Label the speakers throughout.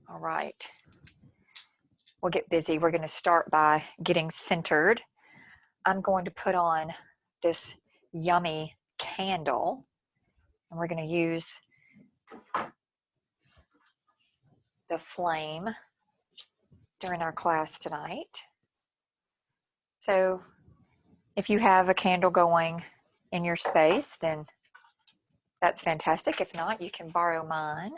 Speaker 1: All right. We'll get busy. We're going to start by getting centered. I'm going to put on this yummy candle, and we're going to use the flame during our class tonight. So if you have a candle going in your space, then that's fantastic. If not, you can borrow mine.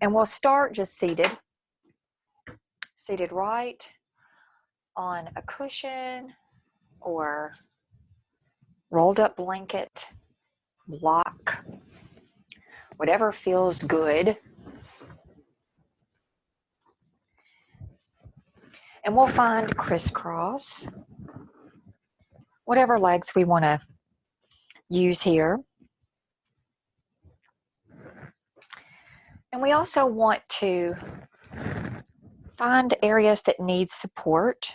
Speaker 1: And we'll start just seated right on a cushion or rolled up blanket, block, whatever feels good. And we'll find crisscross, whatever legs we want to use here. And we also want to find areas that need support.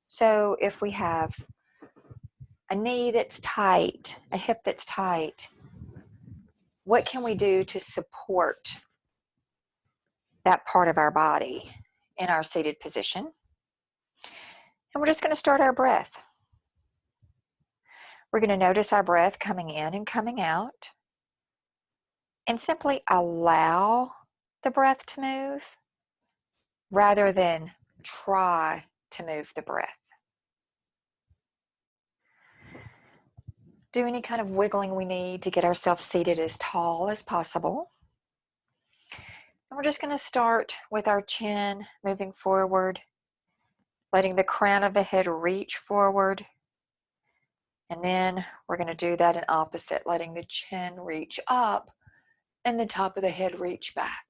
Speaker 1: So if we have a knee that's tight, a hip that's tight, what can we do to support that part of our body in our seated position? And we're just going to start our breath. We're going to notice our breath coming in and coming out, and simply allow the breath to move rather than try to move the breath. Do any kind of wiggling we need to get ourselves seated as tall as possible. And we're just going to start with our chin moving forward, letting the crown of the head reach forward. And then we're going to do that in opposite, letting the chin reach up and the top of the head reach back.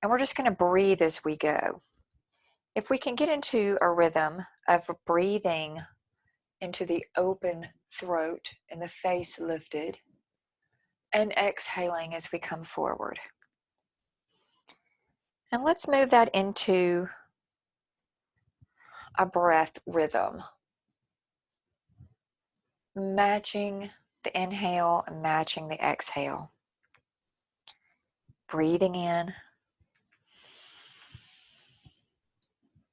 Speaker 1: And we're just going to breathe as we go. If we can get into a rhythm of breathing into the open throat and the face lifted, and exhaling as we come forward. And let's move that into a breath rhythm, matching the inhale and matching the exhale. Breathing in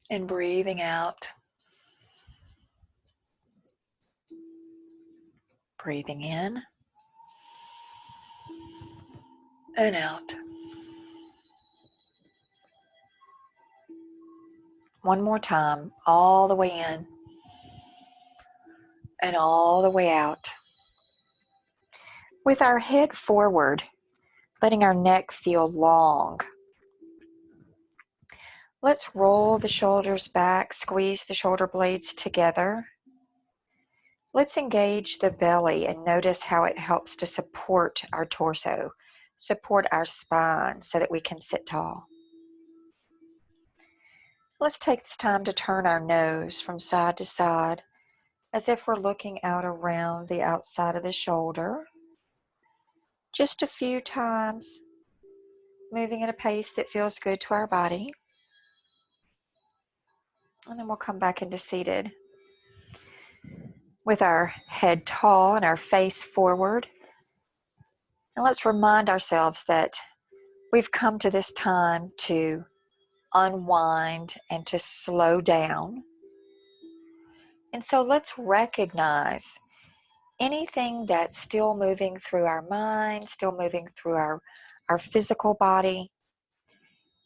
Speaker 1: and breathing out. Breathing in and out. One more time, all the way in and all the way out. With our head forward, letting our neck feel long. Let's roll the shoulders back, squeeze the shoulder blades together. Let's engage the belly and notice how it helps to support our torso, support our spine so that we can sit tall. Let's take this time to turn our nose from side to side as if we're looking out around the outside of the shoulder. Just a few times, moving at a pace that feels good to our body. And then we'll come back into seated with our head tall and our face forward. And let's remind ourselves that we've come to this time to unwind and to slow down. And so let's recognize anything that's still moving through our mind, still moving through our physical body.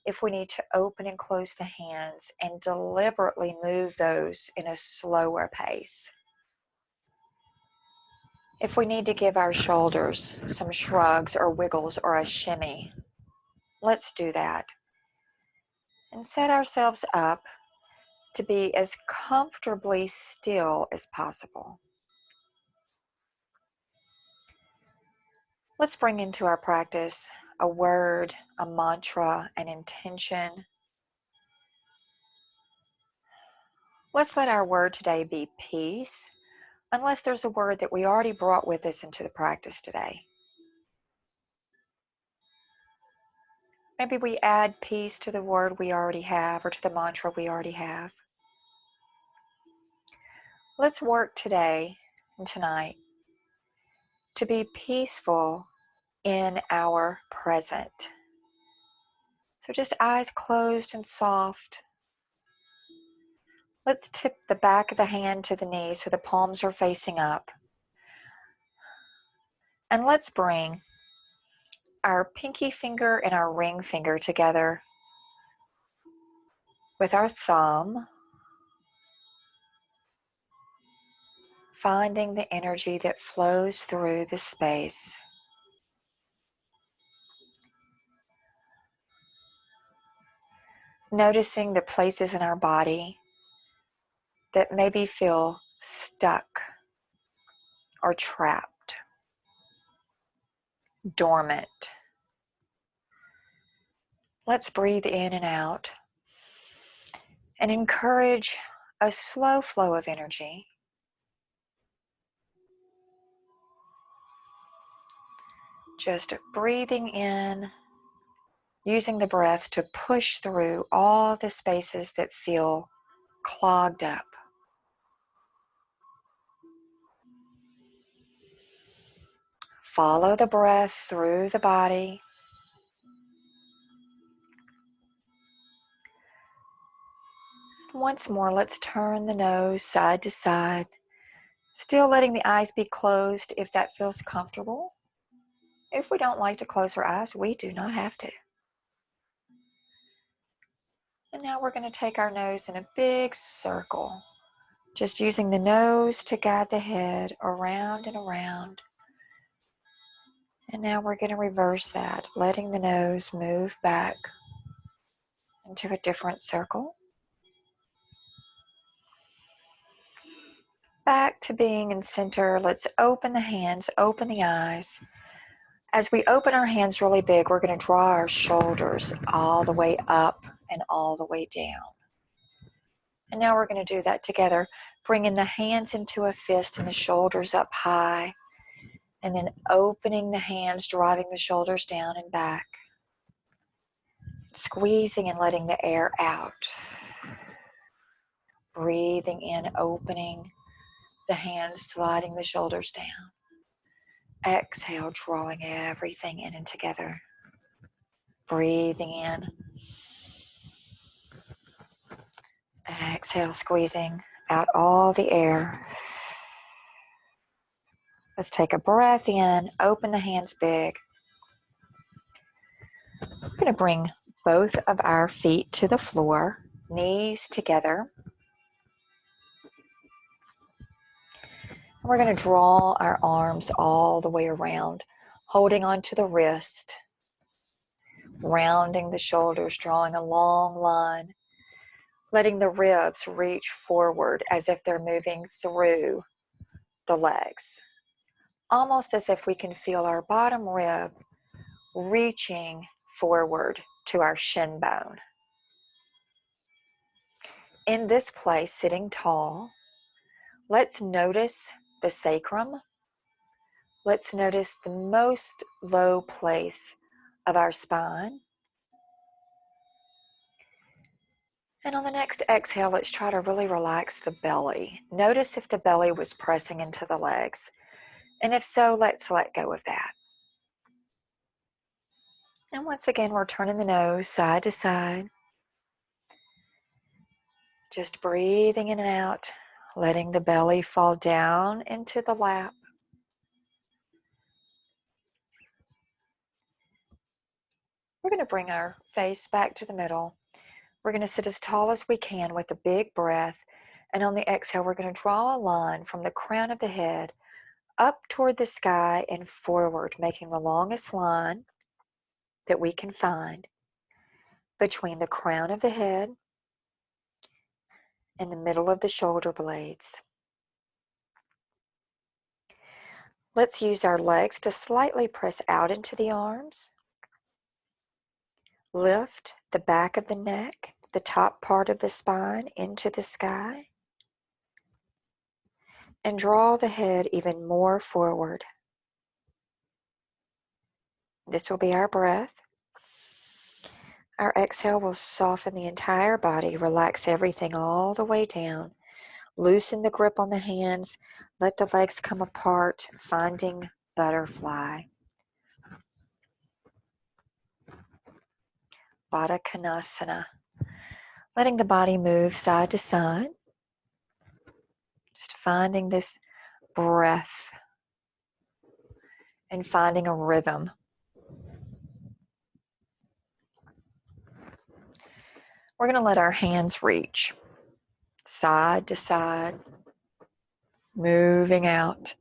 Speaker 1: If we need to open and close the hands and deliberately move those in a slower pace. If we need to give our shoulders some shrugs or wiggles or a shimmy, let's do that. And set ourselves up to be as comfortably still as possible. Let's bring into our practice a word, a mantra, an intention. Let's let our word today be peace, unless there's a word that we already brought with us into the practice today. Maybe we add peace to the word we already have or to the mantra we already have. Let's work today and tonight to be peaceful in our present. So just eyes closed and soft. Let's tip the back of the hand to the knee so the palms are facing up. And let's bring our pinky finger and our ring finger together with our thumb, finding the energy that flows through the space. Noticing the places in our body that maybe feel stuck or trapped, dormant. Let's breathe in and out and encourage a slow flow of energy. Just breathing in, using the breath to push through all the spaces that feel clogged up. Follow the breath through the body. Once more, let's turn the nose side to side, still letting the eyes be closed if that feels comfortable. If we don't like to close our eyes, we do not have to. And now we're going to take our nose in a big circle, just using the nose to guide the head around and around. And now we're going to reverse that, letting the nose move back into a different circle. Back to being in center. Let's open the hands, open the eyes. As we open our hands really big, we're going to draw our shoulders all the way up and all the way down. And now we're going to do that together, bringing the hands into a fist and the shoulders up high, and then opening the hands, driving the shoulders down and back, squeezing and letting the air out. Breathing in, opening the hands, sliding the shoulders down. Exhale, drawing everything in and together. Breathing in. Exhale, squeezing out all the air. Let's take a breath in, open the hands big. We're going to bring both of our feet to the floor, knees together. We're going to draw our arms all the way around, holding onto the wrist, rounding the shoulders, drawing a long line, letting the ribs reach forward as if they're moving through the legs. Almost as if we can feel our bottom rib reaching forward to our shin bone. In this place, sitting tall, let's notice the sacrum. Let's notice the most low place of our spine. And on the next exhale, let's try to really relax the belly. Notice if the belly was pressing into the legs. And if so, let's let go of that. And once again, we're turning the nose side to side. Just breathing in and out, letting the belly fall down into the lap. We're going to bring our face back to the middle. We're going to sit as tall as we can with a big breath. And on the exhale, we're going to draw a line from the crown of the head up toward the sky and forward, making the longest line that we can find between the crown of the head and the middle of the shoulder blades. Let's use our legs to slightly press out into the arms. Lift the back of the neck, the top part of the spine into the sky. And draw the head even more forward. This will be our breath. Our exhale will soften the entire body, relax everything all the way down. Loosen the grip on the hands. Let the legs come apart, finding butterfly. Baddha Konasana. Letting the body move side to side. Just finding this breath and finding a rhythm. We're going to let our hands reach side to side, moving out.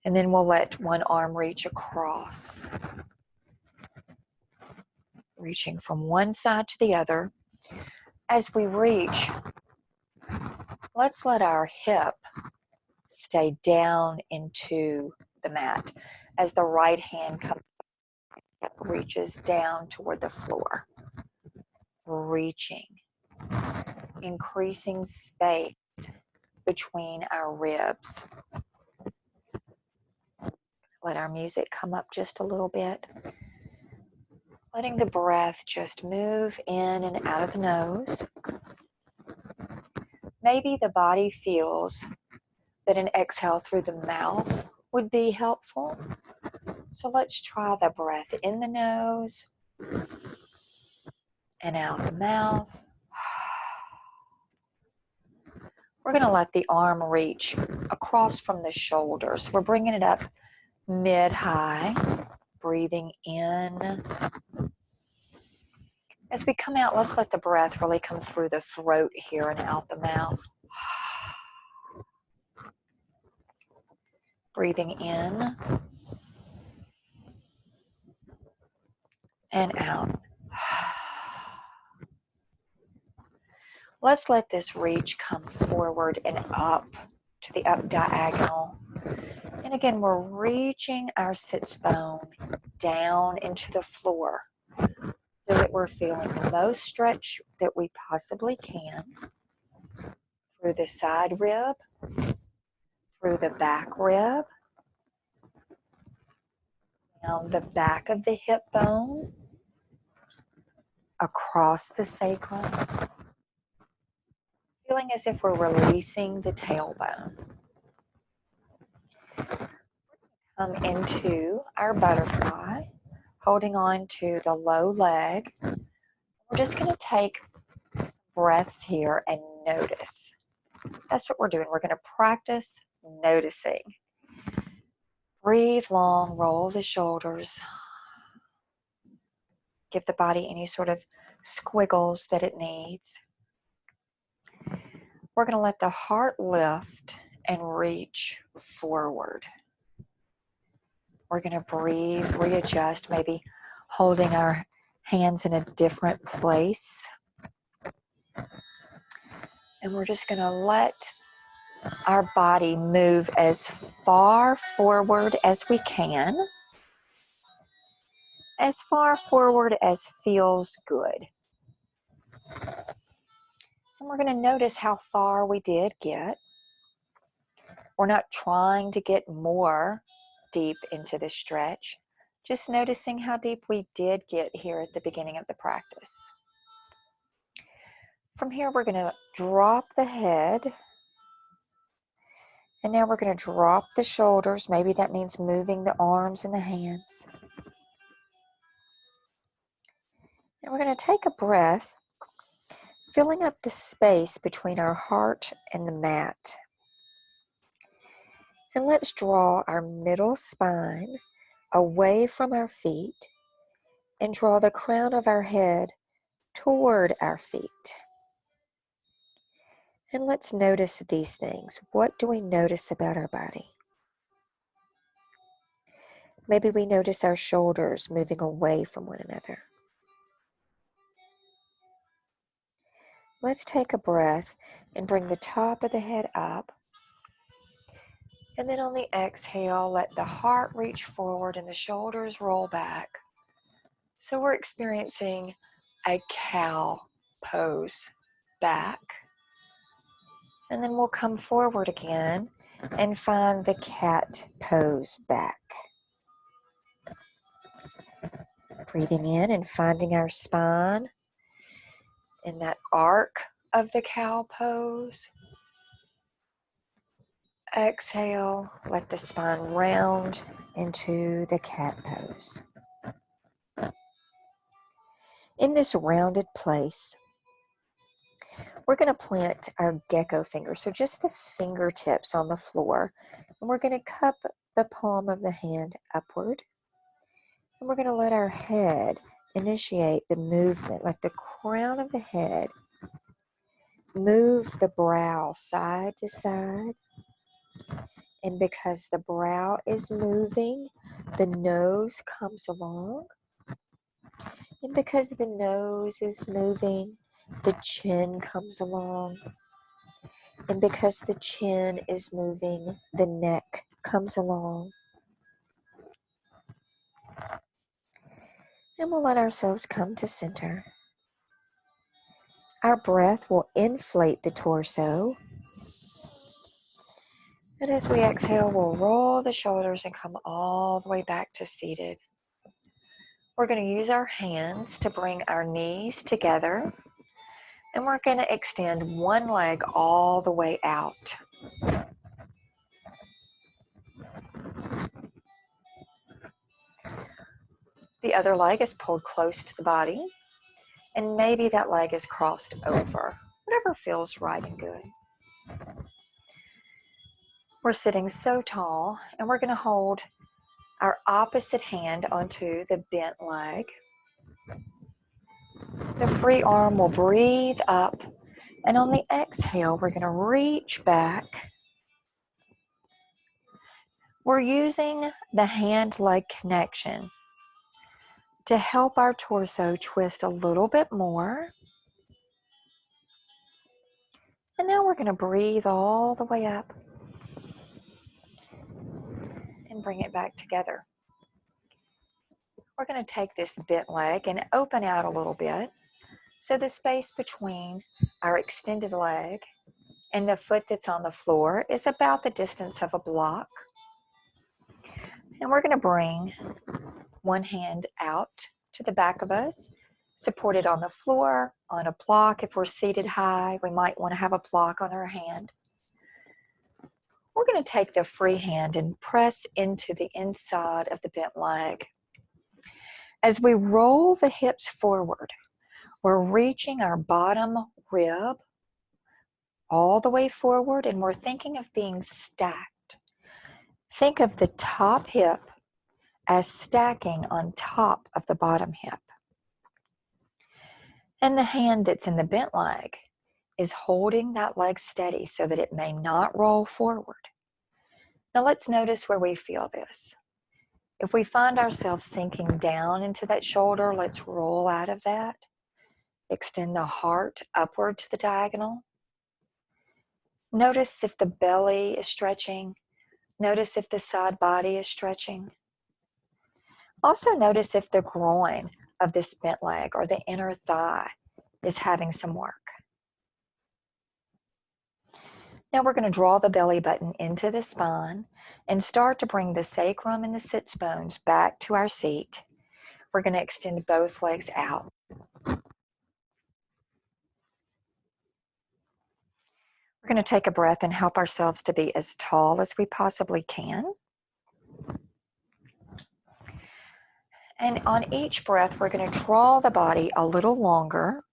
Speaker 1: And then we'll let one arm reach across, reaching from one side to the other. As we reach, let's let our hip stay down into the mat as the right hand reaches down toward the floor. Reaching, increasing space between our ribs. Let our music come up just a little bit. Letting the breath just move in and out of the nose. Maybe the body feels that an exhale through the mouth would be helpful. So let's try the breath in the nose and out the mouth. We're going to let the arm reach across from the shoulders. We're bringing it up mid-high, breathing in. As we come out, let's let the breath really come through the throat here and out the mouth. Breathing in and out. Let's let this reach come forward and up to the up diagonal. And again, we're reaching our sits bone down into the floor so that we're feeling the most stretch that we possibly can through the side rib, through the back rib, down the back of the hip bone, across the sacrum, feeling as if we're releasing the tailbone. Come into our butterfly, holding on to the low leg. We're just going to take breaths here and notice. That's what we're doing. We're going to practice noticing. Breathe long, roll the shoulders. Give the body any sort of squiggles that it needs. We're going to let the heart lift and reach forward. We're going to breathe, readjust, maybe holding our hands in a different place. And we're just going to let our body move as far forward as we can, as far forward as feels good. And we're going to notice how far we did get. We're not trying to get more deep into the stretch, just noticing how deep we did get here at the beginning of the practice. From here, we're going to drop the head. And now we're going to drop the shoulders. Maybe that means moving the arms and the hands. And we're going to take a breath, filling up the space between our heart and the mat. And let's draw our middle spine away from our feet and draw the crown of our head toward our feet. And let's notice these things. What do we notice about our body? Maybe we notice our shoulders moving away from one another. Let's take a breath and bring the top of the head up. And then on the exhale, let the heart reach forward and the shoulders roll back. So we're experiencing a cow pose back. And then we'll come forward again and find the cat pose back. Breathing in and finding our spine in that arc of the cow pose. Exhale, let the spine round into the cat pose. In this rounded place, we're going to plant our gecko fingers, so just the fingertips on the floor, and we're going to cup the palm of the hand upward, and we're going to let our head initiate the movement, like the crown of the head. Move the brow side to side, and because the brow is moving, the nose comes along, and because the nose is moving, the chin comes along, and because the chin is moving, the neck comes along. And we'll let ourselves come to center. Our breath will inflate the torso. And as we exhale, we'll roll the shoulders and come all the way back to seated. We're going to use our hands to bring our knees together. And we're going to extend one leg all the way out. The other leg is pulled close to the body. And maybe that leg is crossed over. Whatever feels right and good. We're sitting so tall, and we're going to hold our opposite hand onto the bent leg. The free arm will breathe up, and on the exhale, we're going to reach back. We're using the hand-leg connection to help our torso twist a little bit more. And now we're going to breathe all the way up and bring it back together. We're going to take this bent leg and open out a little bit. So the space between our extended leg and the foot that's on the floor is about the distance of a block. And we're going to bring one hand out to the back of us, supported on the floor, on a block. If we're seated high, we might want to have a block on our hand. We're going to take the free hand and press into the inside of the bent leg. As we roll the hips forward, we're reaching our bottom rib all the way forward, and we're thinking of being stacked. Think of the top hip as stacking on top of the bottom hip. And the hand that's in the bent leg is holding that leg steady so that it may not roll forward. Now let's notice where we feel this. If we find ourselves sinking down into that shoulder, let's roll out of that. Extend the heart upward to the diagonal. Notice if the belly is stretching. Notice if the side body is stretching. Also notice if the groin of this bent leg or the inner thigh is having some work. Now we're going to draw the belly button into the spine and start to bring the sacrum and the sits bones back to our seat. We're going to extend both legs out. We're going to take a breath and help ourselves to be as tall as we possibly can. And on each breath, we're going to draw the body a little longer.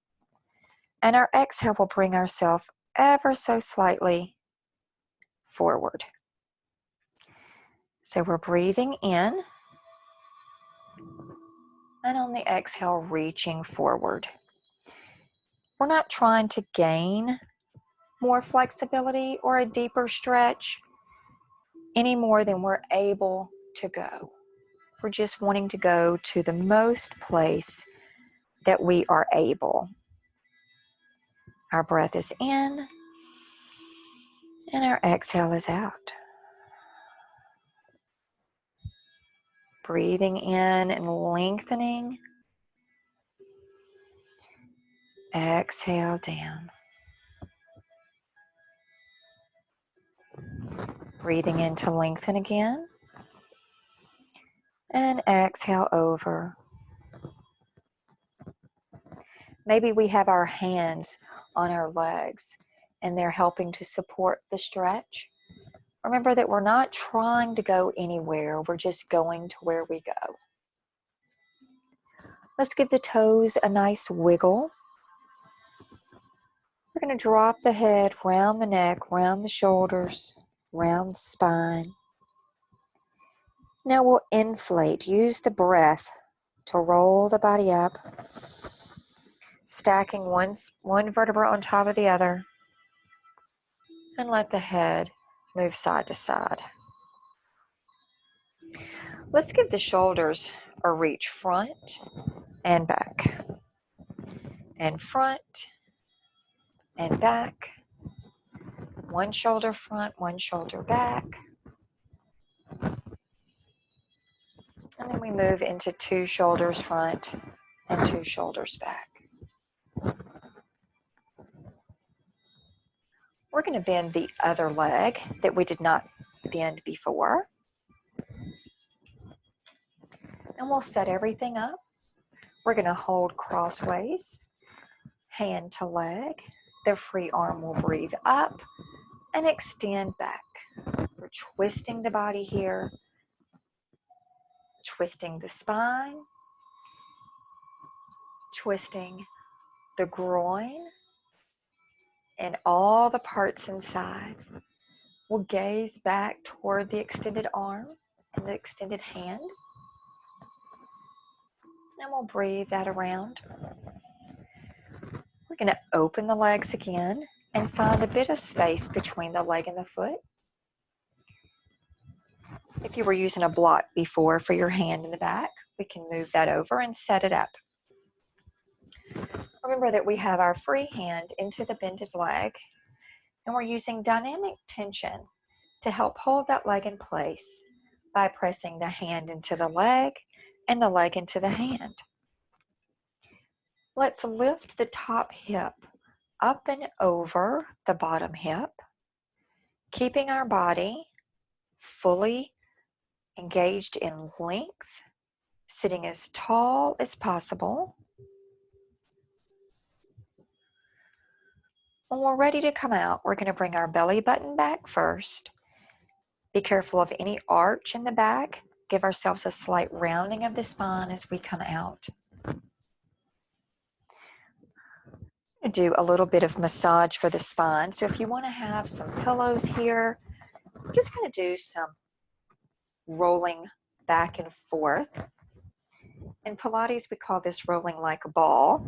Speaker 1: And our exhale will bring ourselves ever so slightly forward. So we're breathing in. And on the exhale, reaching forward. We're not trying to gain more flexibility or a deeper stretch any more than we're able to go. We're just wanting to go to the most place that we are able. Our breath is in, and our exhale is out. Breathing in and lengthening. Exhale down. Breathing in to lengthen again. And exhale over. Maybe we have our hands on our legs and they're helping to support the stretch. Remember that we're not trying to go anywhere. We're just going to where we go. Let's give the toes a nice wiggle. We're going to drop the head, round the neck, round the shoulders, round the spine. Now we'll inflate. Use the breath to roll the body up, stacking one vertebra on top of the other, and let the head move side to side. Let's give the shoulders a reach front and back, and front and back. One shoulder front, one shoulder back. And then we move into two shoulders front and two shoulders back. We're going to bend the other leg that we did not bend before. And we'll set everything up. We're going to hold crossways, hand to leg. The free arm will breathe up and extend back. We're twisting the body here, twisting the spine, twisting the groin, and all the parts inside. We'll gaze back toward the extended arm and the extended hand. And we'll breathe that around. We're going to open the legs again and find a bit of space between the leg and the foot. If you were using a block before for your hand in the back, we can move that over and set it up. Remember that we have our free hand into the bended leg, and we're using dynamic tension to help hold that leg in place by pressing the hand into the leg and the leg into the hand. Let's lift the top hip up and over the bottom hip, keeping our body fully engaged in length, sitting as tall as possible. When we're ready to come out, we're going to bring our belly button back first. Be careful of any arch in the back. Give ourselves a slight rounding of the spine as we come out. Do a little bit of massage for the spine. So if you want to have some pillows here, I'm just going to do some rolling back and forth. In Pilates, we call this rolling like a ball.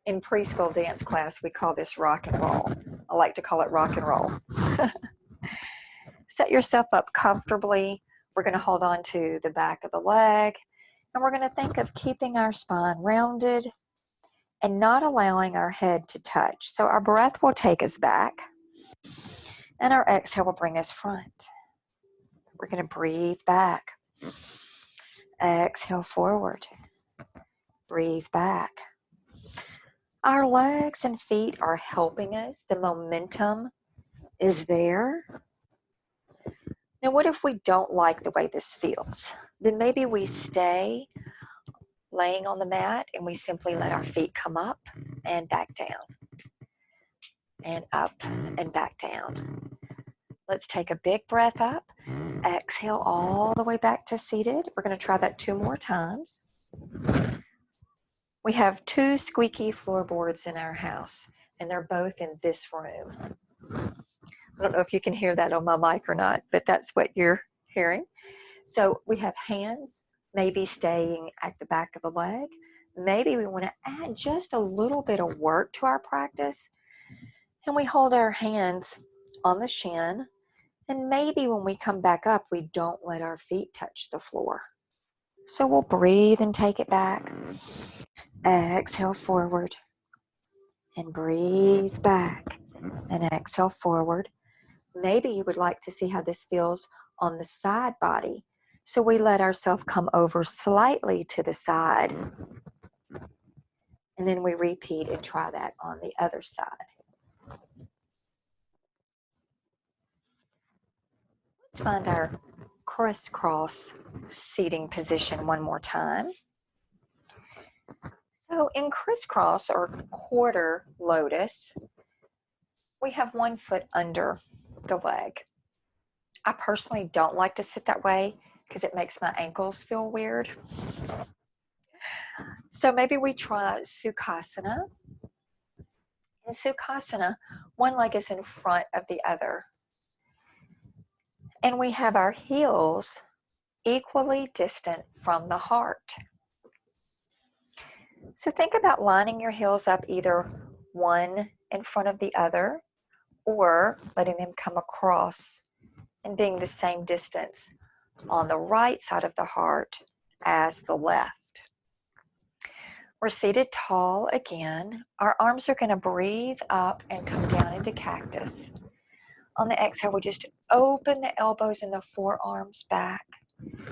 Speaker 1: In preschool dance class, we call this rock and roll. I like to call it rock and roll. Set yourself up comfortably. We're going to hold on to the back of the leg, and we're going to think of keeping our spine rounded and not allowing our head to touch. So our breath will take us back, and our exhale will bring us front. We're going to breathe back. Exhale forward. Breathe back. Our legs and feet are helping us. The momentum is there. Now, what if we don't like the way this feels? Then maybe we stay laying on the mat and we simply let our feet come up and back down. And up and back down. Let's take a big breath up. Exhale all the way back to seated. We're going to try that 2 more times. We have 2 squeaky floorboards in our house, and they're both in this room. I don't know if you can hear that on my mic or not, but that's what you're hearing. So we have hands maybe staying at the back of the leg. Maybe we want to add just a little bit of work to our practice, and we hold our hands on the shin, and maybe when we come back up, we don't let our feet touch the floor. So we'll breathe and take it back. Exhale forward and breathe back and exhale forward. Maybe you would like to see how this feels on the side body. So we let ourselves come over slightly to the side. And then we repeat and try that on the other side. Let's find our crisscross seating position one more time. So in crisscross or quarter lotus, we have 1 foot under the leg. I personally don't like to sit that way because it makes my ankles feel weird. So maybe we try Sukhasana. In Sukhasana, one leg is in front of the other. And we have our heels equally distant from the heart. So think about lining your heels up either one in front of the other or letting them come across and being the same distance on the right side of the heart as the left. We're seated tall again. Our arms are going to breathe up and come down into cactus. On the exhale, we just open the elbows and the forearms back.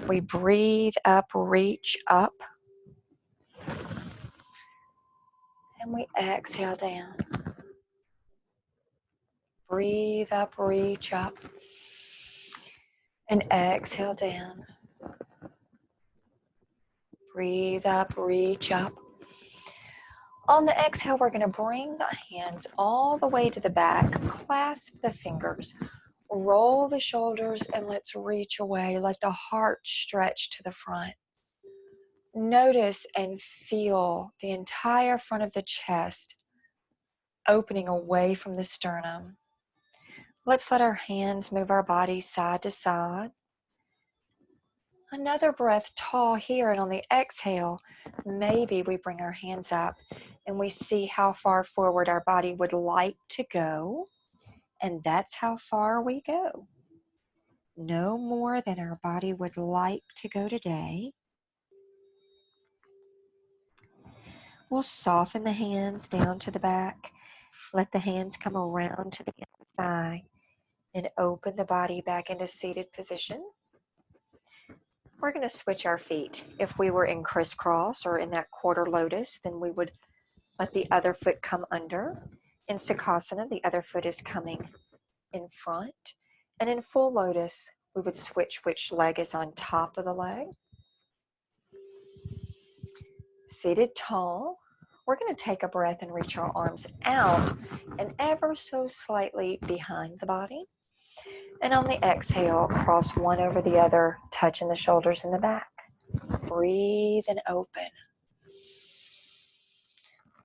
Speaker 1: We breathe up, reach up. And we exhale down. Breathe up, reach up. And exhale down. Breathe up, reach up. On the exhale, we're going to bring the hands all the way to the back, clasp the fingers, roll the shoulders, and let's reach away. Let the heart stretch to the front. Notice and feel the entire front of the chest opening away from the sternum. Let's let our hands move our bodies side to side. Another breath tall here, and on the exhale, maybe we bring our hands up and we see how far forward our body would like to go, and that's how far we go. No more than our body would like to go today. We'll soften the hands down to the back, let the hands come around to the thigh, and open the body back into seated position. We're going to switch our feet. If we were in crisscross or in that quarter lotus, then we would let the other foot come under. In Sukhasana, the other foot is coming in front. And in full lotus, we would switch which leg is on top of the leg. Seated tall, we're going to take a breath and reach our arms out and ever so slightly behind the body. And on the exhale, cross one over the other, touching the shoulders in the back. Breathe and open.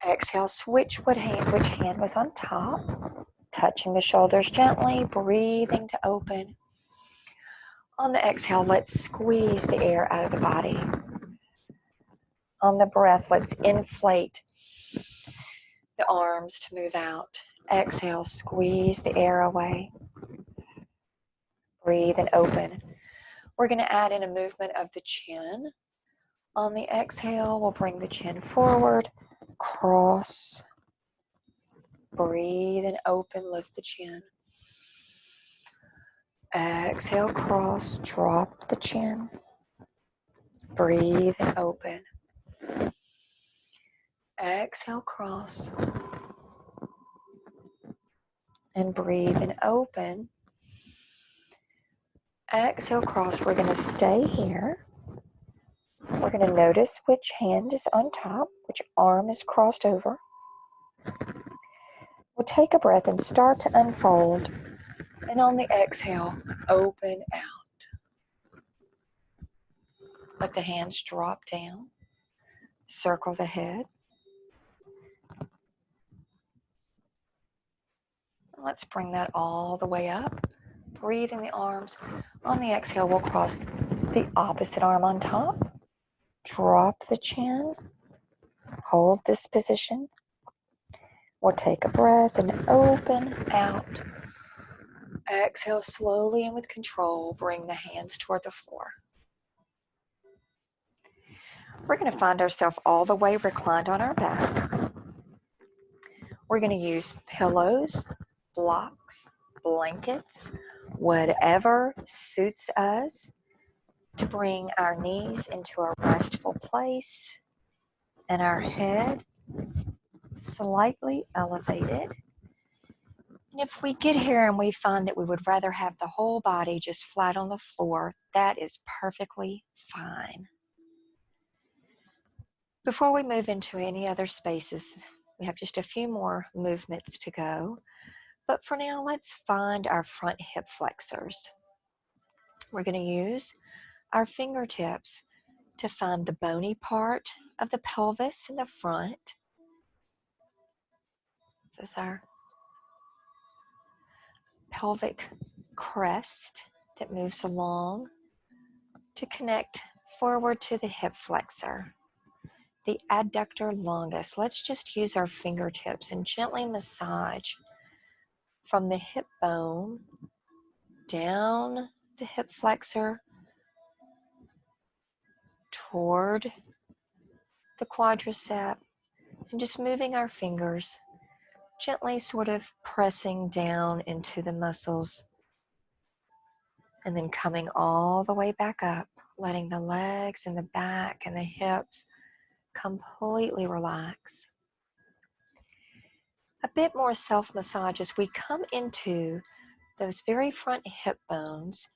Speaker 1: Exhale, switch which hand was on top, touching the shoulders gently, breathing to open. On the exhale, let's squeeze the air out of the body. On the breath, let's inflate the arms to move out. Exhale, squeeze the air away. Breathe and open. We're going to add in a movement of the chin. On the exhale, we'll bring the chin forward, cross. Breathe and open, lift the chin. Exhale, cross, drop the chin. Breathe and open. Exhale, cross. And breathe and open. Exhale, cross. We're going to stay here. We're going to notice which hand is on top, which arm is crossed over. We'll take a breath and start to unfold. And on the exhale, open out. Let the hands drop down. Circle the head. Let's bring that all the way up. Breathing the arms. On the exhale, we'll cross the opposite arm on top. Drop the chin. Hold this position. We'll take a breath and open out. Exhale slowly and with control. Bring the hands toward the floor. We're going to find ourselves all the way reclined on our back. We're going to use pillows, blocks, blankets, whatever suits us to bring our knees into a restful place and our head slightly elevated. And if we get here and we find that we would rather have the whole body just flat on the floor, that is perfectly fine. Before we move into any other spaces, we have just a few more movements to go. But for now, let's find our front hip flexors. We're going to use our fingertips to find the bony part of the pelvis in the front. This is our pelvic crest that moves along to connect forward to the hip flexor. The adductor longus. Let's just use our fingertips and gently massage from the hip bone down the hip flexor toward the quadricep, and just moving our fingers, gently sort of pressing down into the muscles, and then coming all the way back up, letting the legs and the back and the hips completely relax. A bit more self-massage as we come into those very front hip bones,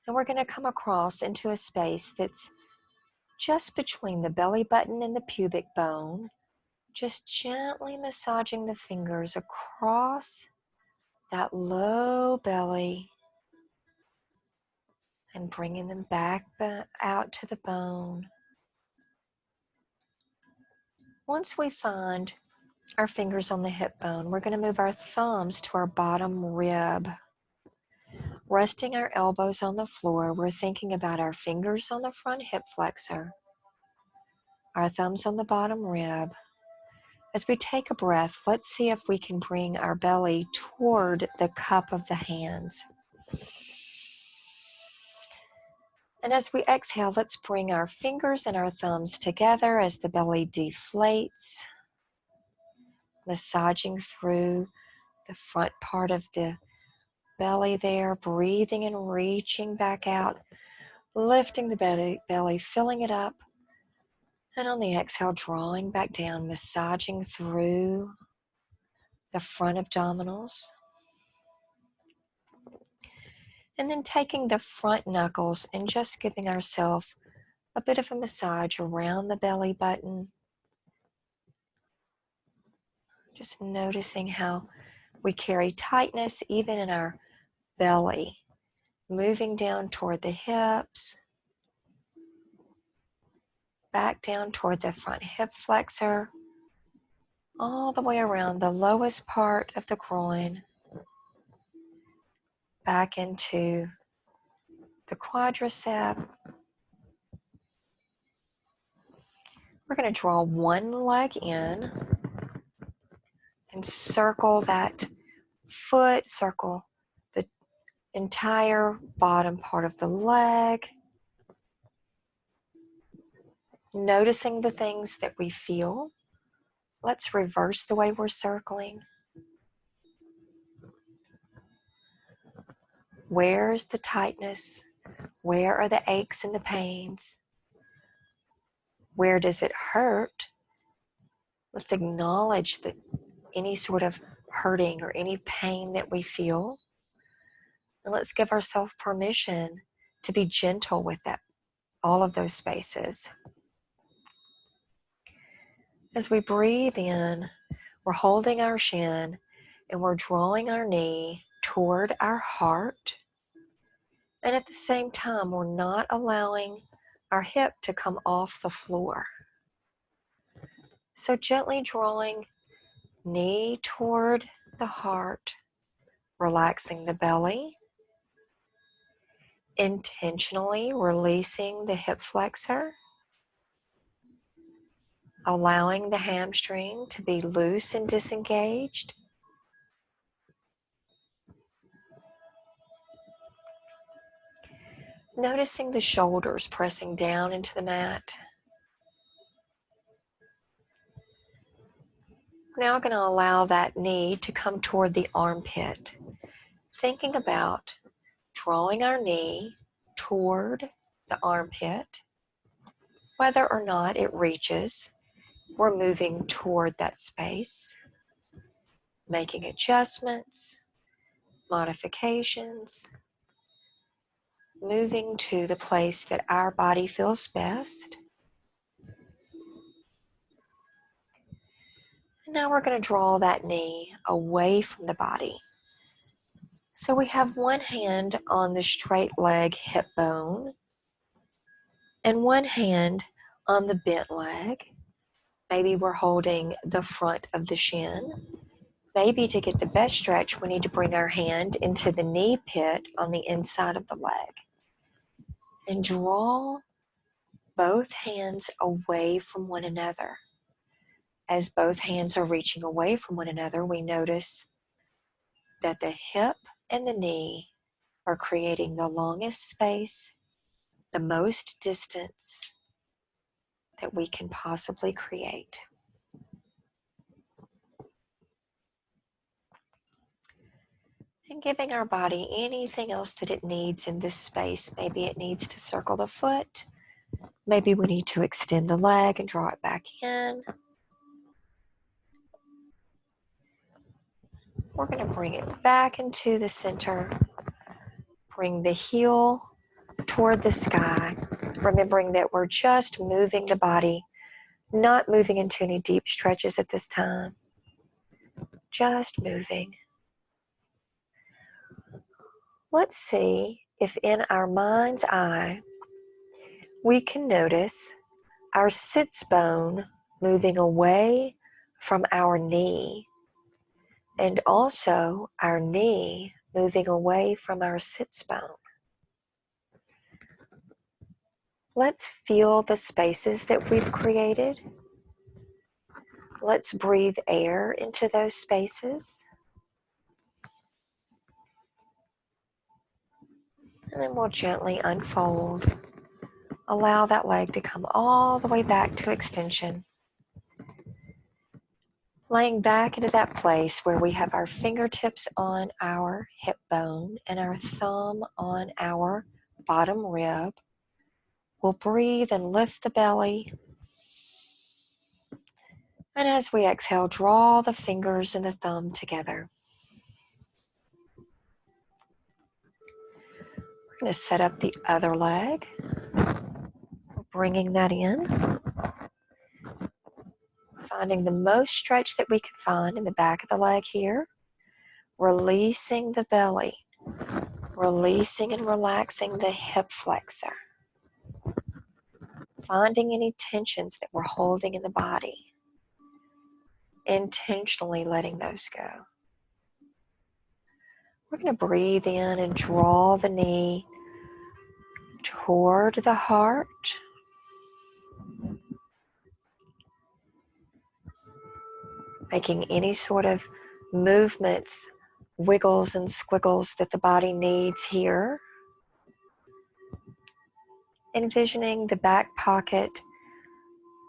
Speaker 1: and we're going to come across into a space that's just between the belly button and the pubic bone, just gently massaging the fingers across that low belly and bringing them back out to the bone. Once we find our fingers on the hip bone, we're going to move our thumbs to our bottom rib. Resting our elbows on the floor, we're thinking about our fingers on the front hip flexor, our thumbs on the bottom rib. As we take a breath, let's see if we can bring our belly toward the cup of the hands. And as we exhale, let's bring our fingers and our thumbs together as the belly deflates, massaging through the front part of the belly there, breathing and reaching back out, lifting the belly, filling it up. And on the exhale, drawing back down, massaging through the front abdominals. And then taking the front knuckles and just giving ourselves a bit of a massage around the belly button. Just noticing how we carry tightness even in our belly, moving down toward the hips, back down toward the front hip flexor, all the way around the lowest part of the groin, back into the quadricep. We're going to draw one leg in and circle that foot, circle the entire bottom part of the leg, noticing the things that we feel. Let's reverse the way we're circling. Where's the tightness? Where are the aches and the pains? Where does it hurt? Let's acknowledge that any sort of hurting or any pain that we feel. And let's give ourselves permission to be gentle with that, all of those spaces. As we breathe in, we're holding our shin and we're drawing our knee toward our heart. And at the same time, we're not allowing our hip to come off the floor. So gently drawing knee toward the heart, relaxing the belly, intentionally releasing the hip flexor, allowing the hamstring to be loose and disengaged. Noticing the shoulders pressing down into the mat. Now going to allow that knee to come toward the armpit. Thinking about drawing our knee toward the armpit. Whether or not it reaches, we're moving toward that space, making adjustments, modifications, moving to the place that our body feels best. And now we're going to draw that knee away from the body. So we have one hand on the straight leg hip bone, And one hand on the bent leg. Maybe we're holding the front of the shin. Maybe to get the best stretch, we need to bring our hand into the knee pit on the inside of the leg. And draw both hands away from one another. As both hands are reaching away from one another, we notice that the hip and the knee are creating the longest space, the most distance that we can possibly create. And giving our body anything else that it needs in this space. Maybe it needs to circle the foot. Maybe we need to extend the leg and draw it back in. We're going to bring it back into the center. Bring the heel toward the sky, remembering that we're just moving the body, not moving into any deep stretches at this time. Just moving. Let's see if in our mind's eye we can notice our sits bone moving away from our knee, and also our knee moving away from our sits bone. Let's feel the spaces that we've created. Let's breathe air into those spaces. And then we'll gently unfold. Allow that leg to come all the way back to extension. Laying back into that place where we have our fingertips on our hip bone and our thumb on our bottom rib. We'll breathe and lift the belly. And as we exhale, draw the fingers and the thumb together. We're going to set up the other leg. Bringing that in. Finding the most stretch that we can find in the back of the leg here. Releasing the belly. Releasing and relaxing the hip flexor. Finding any tensions that we're holding in the body. Intentionally letting those go. We're going to breathe in and draw the knee toward the heart. Making any sort of movements, wiggles and squiggles that the body needs here. Envisioning the back pocket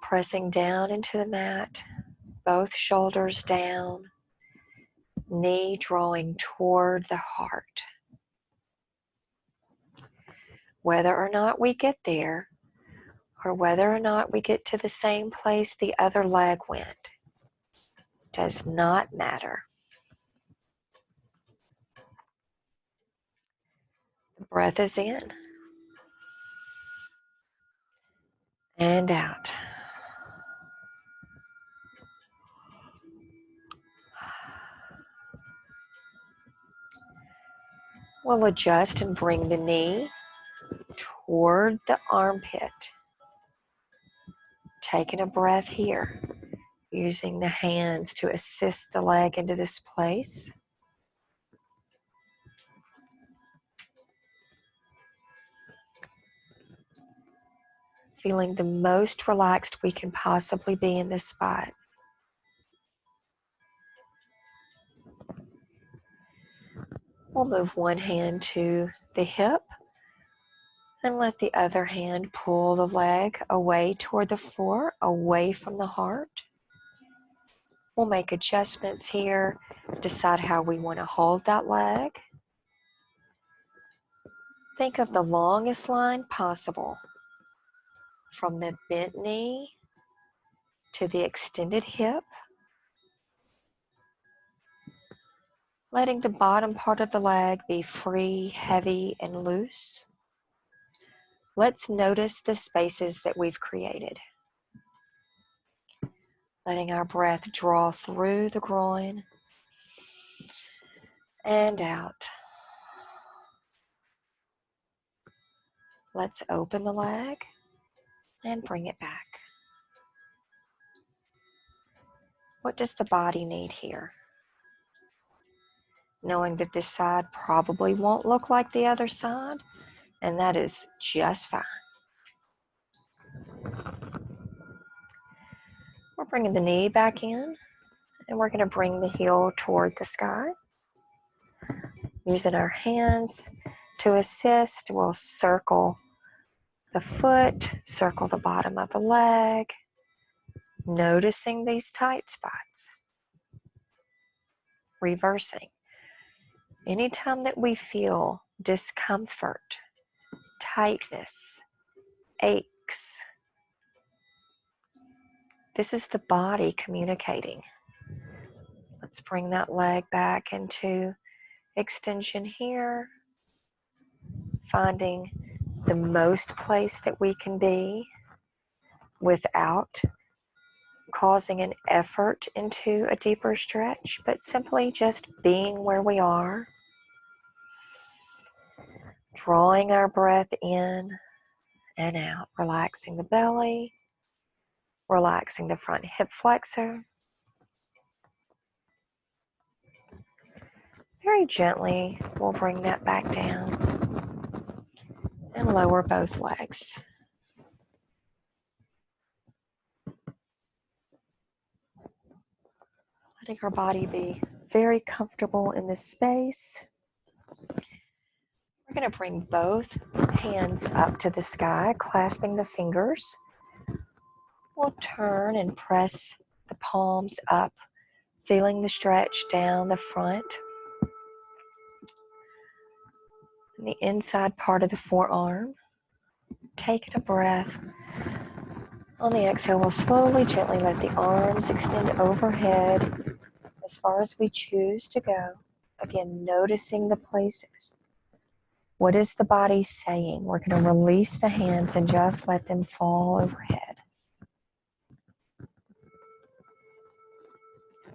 Speaker 1: pressing down into the mat, both shoulders down, knee drawing toward the heart. Whether or not we get there, or whether or not we get to the same place the other leg went, does not matter. The breath is in and out. We'll adjust and bring the knee toward the armpit. Taking a breath here, using the hands to assist the leg into this place. Feeling the most relaxed we can possibly be in this spot. We'll move one hand to the hip and let the other hand pull the leg away toward the floor, away from the heart. We'll make adjustments here, decide how we want to hold that leg. Think of the longest line possible from the bent knee to the extended hip. Letting the bottom part of the leg be free, heavy, and loose. Let's notice the spaces that we've created. Letting our breath draw through the groin and out. Let's open the leg. and bring it back. What does the body need here? Knowing that this side probably won't look like the other side, and that is just fine. We're bringing the knee back in, and we're going to bring the heel toward the sky. Using our hands to assist, we'll circle the foot, circle the bottom of the leg, noticing these tight spots. Reversing. Anytime that we feel discomfort, tightness, aches, this is the body communicating. Let's bring that leg back into extension here, finding the most place that we can be without causing an effort into a deeper stretch, but simply just being where we are. Drawing our breath in and out, relaxing the belly, relaxing the front hip flexor. Very gently, we'll bring that back down and lower both legs. Letting our body be very comfortable in this space. We're going to bring both hands up to the sky, clasping the fingers. We'll turn and press the palms up, feeling the stretch down the front and the inside part of the forearm. Taking a breath. On the exhale, we'll slowly, gently let the arms extend overhead as far as we choose to go. Again, noticing the places. What is the body saying? We're going to release the hands and just let them fall overhead.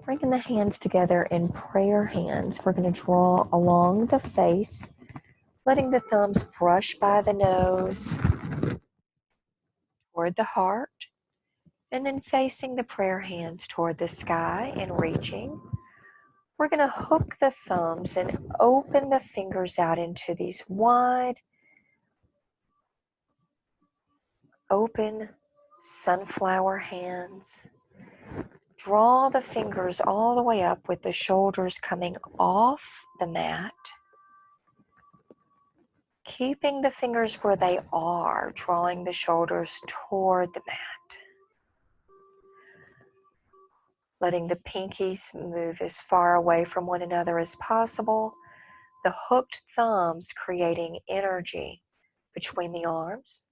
Speaker 1: Bringing the hands together in prayer hands, we're going to draw along the face, letting the thumbs brush by the nose toward the heart, and then facing the prayer hands toward the sky and reaching. We're going to hook the thumbs and open the fingers out into these wide, open sunflower hands. Draw the fingers all the way up with the shoulders coming off the mat. Keeping the fingers where they are, drawing the shoulders toward the mat. Letting the pinkies move as far away from one another as possible. The hooked thumbs creating energy between the arms.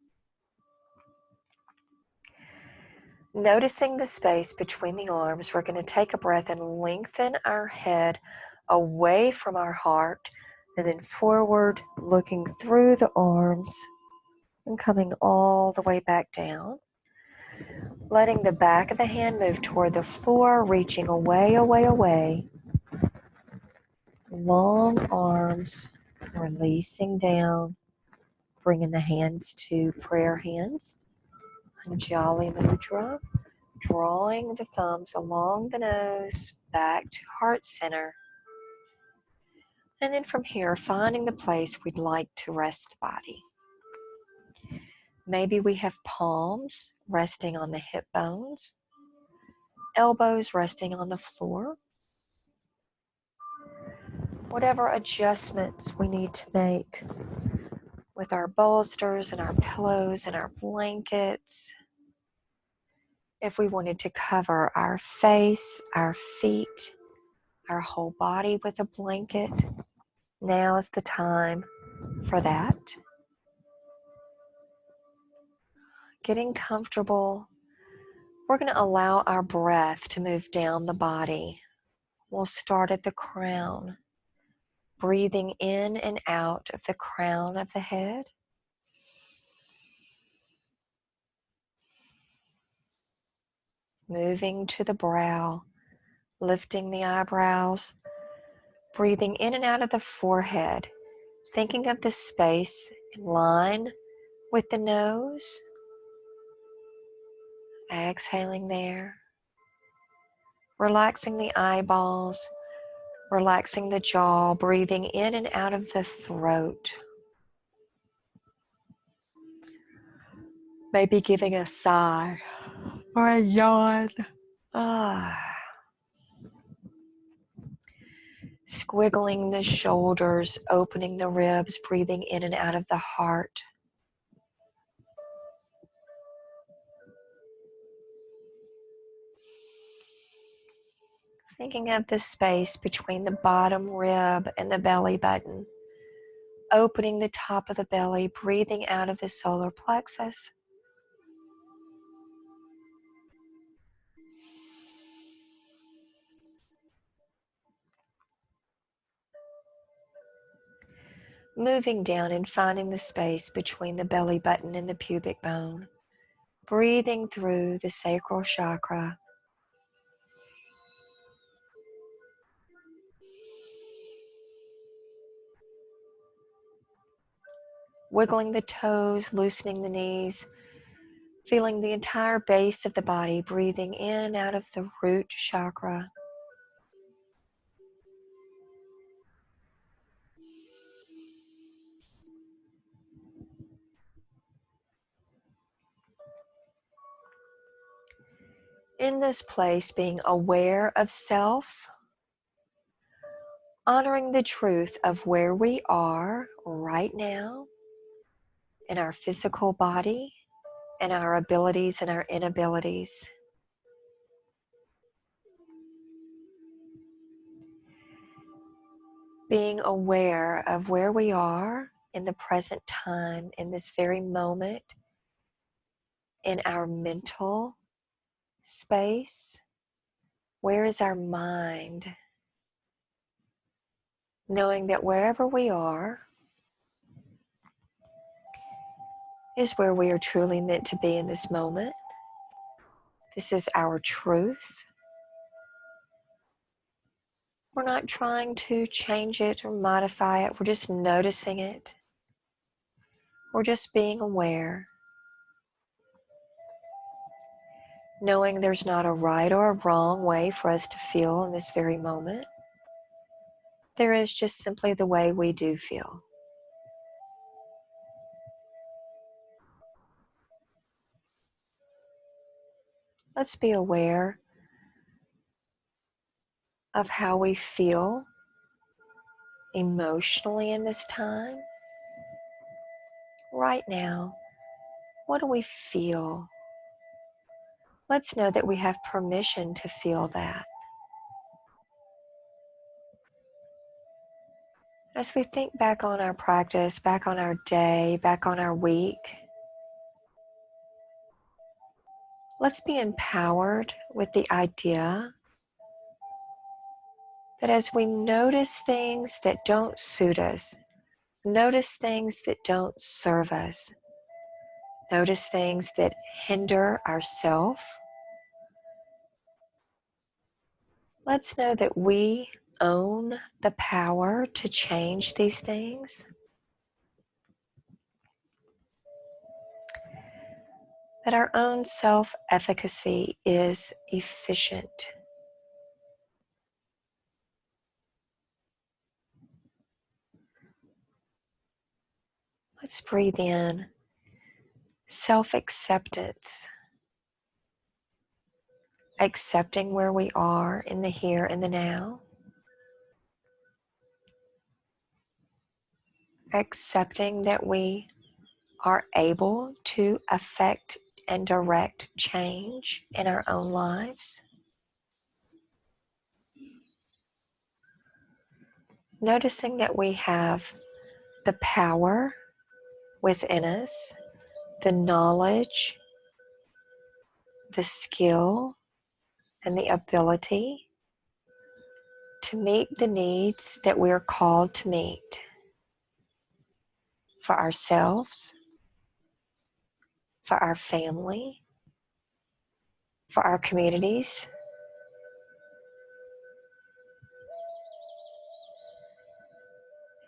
Speaker 1: Noticing the space between the arms, we're going to take a breath and lengthen our head away from our heart and then forward, looking through the arms and coming all the way back down. Letting the back of the hand move toward the floor, reaching away, away, away. Long arms, releasing down, bringing the hands to prayer hands. Anjali Mudra, drawing the thumbs along the nose, back to heart center. And then from here, finding the place we'd like to rest the body. Maybe we have palms resting on the hip bones, elbows resting on the floor. Whatever adjustments we need to make with our bolsters and our pillows and our blankets. If we wanted to cover our face, our feet, our whole body with a blanket, now is the time for that. Getting comfortable, we're going to allow our breath to move down the body. We'll start at the crown, breathing in and out of the crown of the head. Moving to the brow, lifting the eyebrows, breathing in and out of the forehead, thinking of the space in line with the nose. Exhaling there. Relaxing the eyeballs, relaxing the jaw, breathing in and out of the throat. Maybe giving a sigh or a yawn. Squiggling the shoulders, opening the ribs, breathing in and out of the heart. Thinking of the space between the bottom rib and the belly button. Opening the top of the belly, breathing out of the solar plexus. Moving down and finding the space between the belly button and the pubic bone. Breathing through the sacral chakra. Wiggling the toes, loosening the knees. Feeling the entire base of the body, breathing in and out of the root chakra. In this place, being aware of self, honoring the truth of where we are right now in our physical body and our abilities and our inabilities. Being aware of where we are in the present time, in this very moment, in our mental space. Where is our mind? Knowing that wherever we are is where we are truly meant to be in this moment. This is our truth. We're not trying to change it or modify it. We're just noticing it. We're just being aware. Knowing there's not a right or a wrong way for us to feel in this very moment. There is just simply the way we do feel. Let's be aware of how we feel emotionally in this time. Right now, what do we feel? Let's know that we have permission to feel that. As we think back on our practice, back on our day, back on our week, let's be empowered with the idea that as we notice things that don't suit us, notice things that don't serve us, notice things that hinder ourself, let's know that we own the power to change these things. That our own self-efficacy is efficient. Let's breathe in self-acceptance, accepting where we are in the here and the now, accepting that we are able to affect and direct change in our own lives. Noticing that we have the power within us, the knowledge, the skill, and the ability to meet the needs that we are called to meet for ourselves, for our family, for our communities.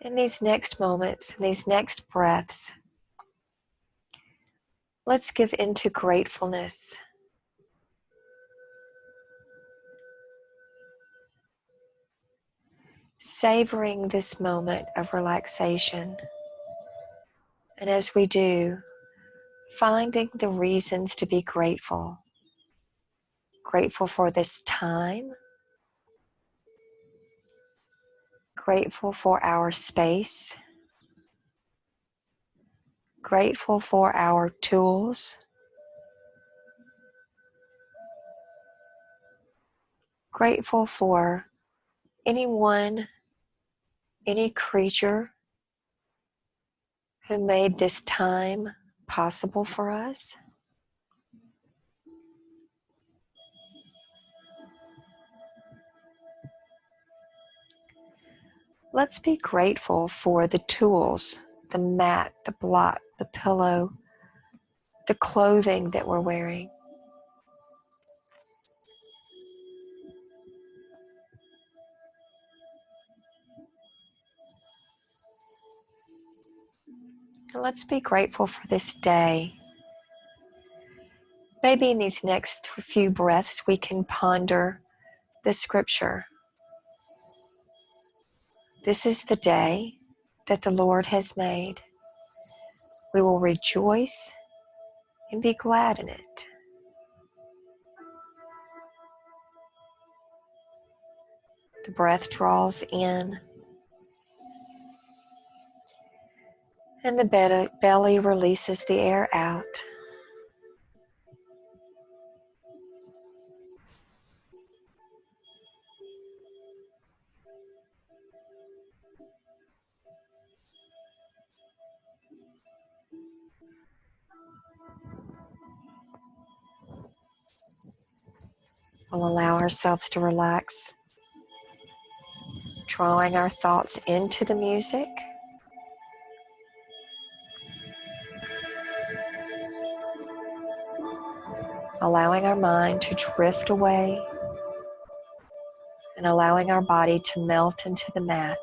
Speaker 1: In these next moments, in these next breaths, let's give into gratefulness savoring this moment of relaxation. And as we do, finding the reasons to be grateful. Grateful for this time. Grateful for our space. Grateful for our tools. Grateful for anyone, any creature who made this time possible for us. Let's be grateful for the tools, the mat, the block, the pillow, the clothing that we're wearing. And let's be grateful for this day. Maybe in these next few breaths we can ponder the scripture. This is the day that the Lord has made. We will rejoice and be glad in it. The breath draws in, and the belly releases the air out. We'll allow ourselves to relax, drawing our thoughts into the music. Allowing our mind to drift away and allowing our body to melt into the mat.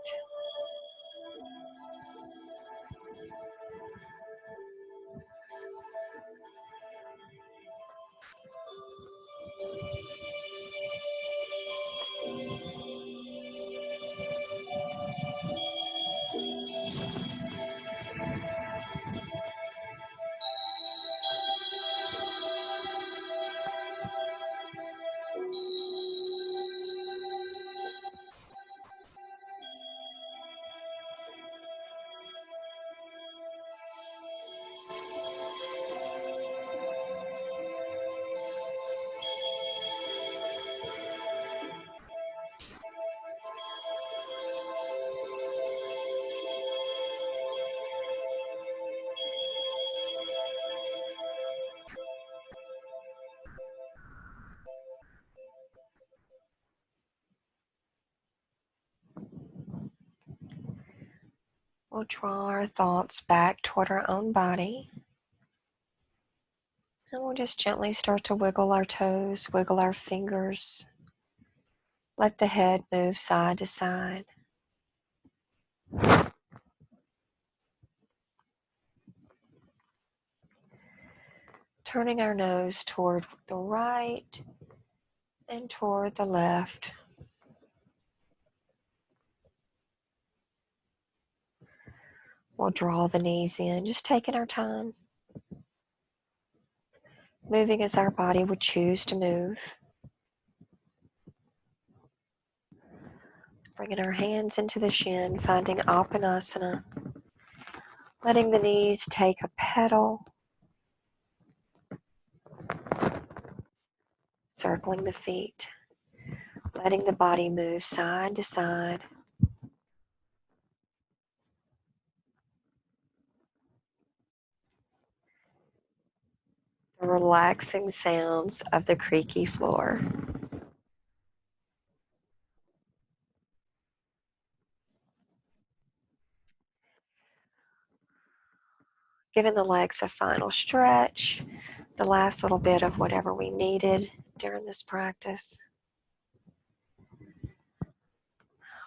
Speaker 1: We'll draw our thoughts back toward our own body. And we'll just gently start to wiggle our toes, wiggle our fingers. Let the head move side to side. Turning our nose toward the right and toward the left. We'll draw the knees in, just taking our time. Moving as our body would choose to move. Bringing our hands into the shin, finding Apanasana. Letting the knees take a pedal. Circling the feet. Letting the body move side to side. The relaxing sounds of the creaky floor. Giving the legs a final stretch, the last little bit of whatever we needed during this practice.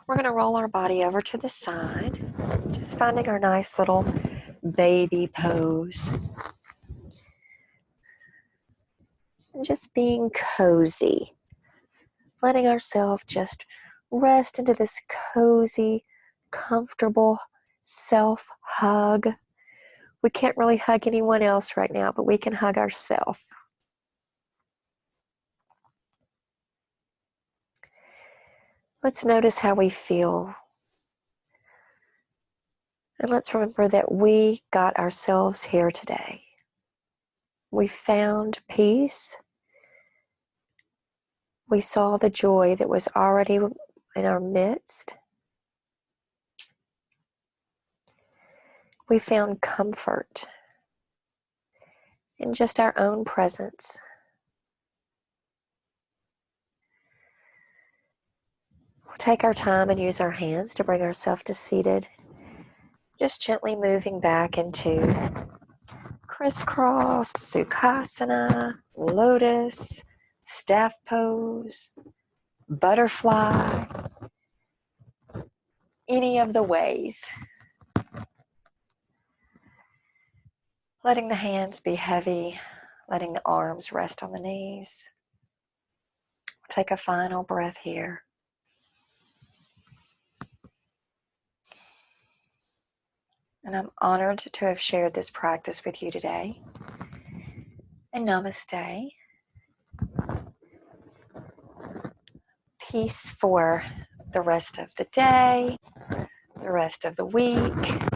Speaker 1: We're going to roll our body over to the side, just finding our nice little baby pose. And just being cozy, letting ourselves just rest into this cozy, comfortable self-hug. We can't really hug anyone else right now, but we can hug ourselves. Let's notice how we feel. And let's remember that we got ourselves here today. We found peace. We saw the joy that was already in our midst. We found comfort in just our own presence. We'll take our time and use our hands to bring ourselves to seated. Just gently moving back into crisscross, sukhasana, lotus, staff pose, butterfly, any of the ways. Letting the hands be heavy, letting the arms rest on the knees. Take a final breath here. And I'm honored to have shared this practice with you today. And namaste. Peace for the rest of the day, the rest of the week.